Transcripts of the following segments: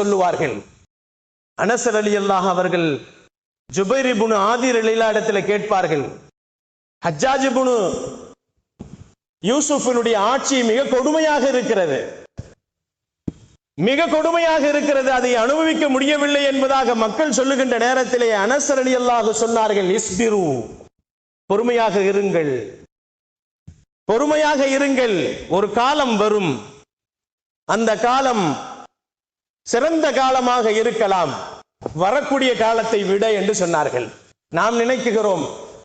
சொல்லுவார்கள். அனஸ் ரலியல்லாஹு அவர்கள் ஜுபைர் இப்னு ஆதிர் இடத்துல கேட்பார்கள், ஹஜ்ஜாஜ் இப்னு யூசுஃபினுடைய ஆட்சி மிக கொடுமையாக இருக்கிறது, மிக கொடுமையாக இருக்கிறது, அதை அனுபவிக்க முடியவில்லை என்பதாக மக்கள் சொல்லுகின்ற நேரத்திலே அனஸ் ரலியல்லாஹு சொன்னார்கள், இஸ்பிரு, பொறுமையாக இருங்கள், பொறுமையாக இருங்கள், ஒரு காலம் வரும், அந்த காலம் சிறந்த காலமாக இருக்கலாம், வரக்கூடிய காலத்தை விட என்று சொன்னார்கள். நாம் நினைக்கிறோம்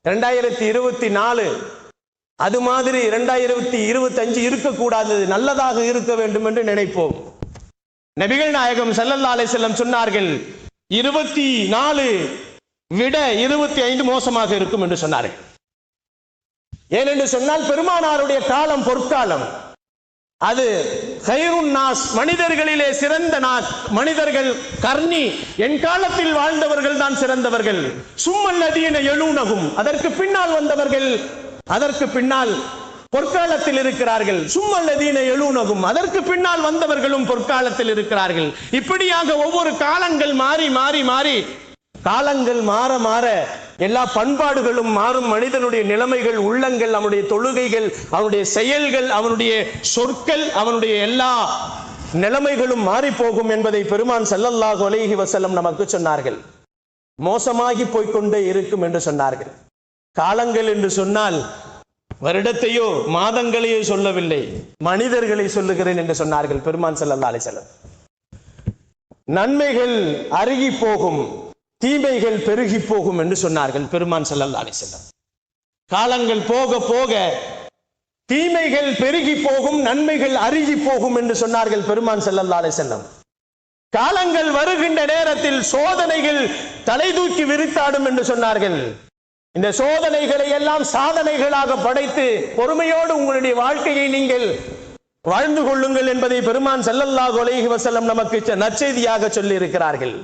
2024 அது மாதிரி 2025 இருக்கக்கூடாது, நல்லதாக இருக்க வேண்டும் என்று நினைப்போம். நபிகள் நாயகம் ஸல்லல்லாஹு அலைஹி வஸல்லம் சொன்னார்கள், 24 விட 25 மோசமாக இருக்கும் என்று சொன்னார்கள். ஏனென்று சொன்னால் பெருமானாருடைய காலம் பொற்காலம், அது கைருன் நாஸ், மனிதர்களிலே சிறந்த மனிதர்கள் கர்ணி, என் காலத்தில் வாழ்ந்தவர்கள் தான் சிறந்தவர்கள். சும்மல்லதீன யலூனஹும், அதற்கு பின்னால் வந்தவர்கள் அதற்கு பின்னால் பொற்காலத்தில் இருக்கிறார்கள். சும்மல்லதீன யலூனஹும், அதற்கு பின்னால் வந்தவர்களும் பொற்காலத்தில் இருக்கிறார்கள். இப்படியாக ஒவ்வொரு காலங்கள் மாறி மாறி மாறி, காலங்கள் மாற மாற எல்லா பண்பாடுகளும் மாறும், மனிதனுடைய நிலைமைகள், உள்ளங்கள், அவனுடைய தொழுகைகள், அவனுடைய செயல்கள், அவனுடைய சொற்கள், அவனுடைய எல்லா நிலைமைகளும் மாறி போகும் என்பதை பெருமான் ஸல்லல்லாஹு அலைஹி வஸல்லம் நமக்கு சொன்னார்கள். மோசமாகி போய்கொண்டே இருக்கும் என்று சொன்னார்கள். காலங்கள் என்று சொன்னால் வருடத்தையோ மாதங்களையோ சொல்லவில்லை, மனிதர்களை சொல்லுகிறேன் என்று சொன்னார்கள் பெருமான் ஸல்லல்லாஹு அலைஹி வஸல்லம். நன்மைகள் அருகி போகும், தீமைகள் பெருகி போகும் என்று சொன்னார்கள் பெருமான் ஸல்லல்லாஹு அலைஹி வஸல்லம். காலங்கள் போக போக தீமைகள் பெருகி போகும், நன்மைகள் அருகி போகும் என்று சொன்னார்கள் பெருமான் ஸல்லல்லாஹு அலைஹி வஸல்லம். காலங்கள் வருகின்ற நேரத்தில் சோதனைகள் தலை தூக்கி விரித்தாடும் என்று சொன்னார்கள். இந்த சோதனைகளை எல்லாம் சாதனைகளாக படைத்து பொறுமையோடு உங்களுடைய வாழ்க்கையை நீங்கள் வாழ்ந்து கொள்ளுங்கள் என்பதை பெருமான் ஸல்லல்லாஹு அலைஹி வஸல்லம் நமக்கு நற்செய்தியாக சொல்லி இருக்கிறார்கள்.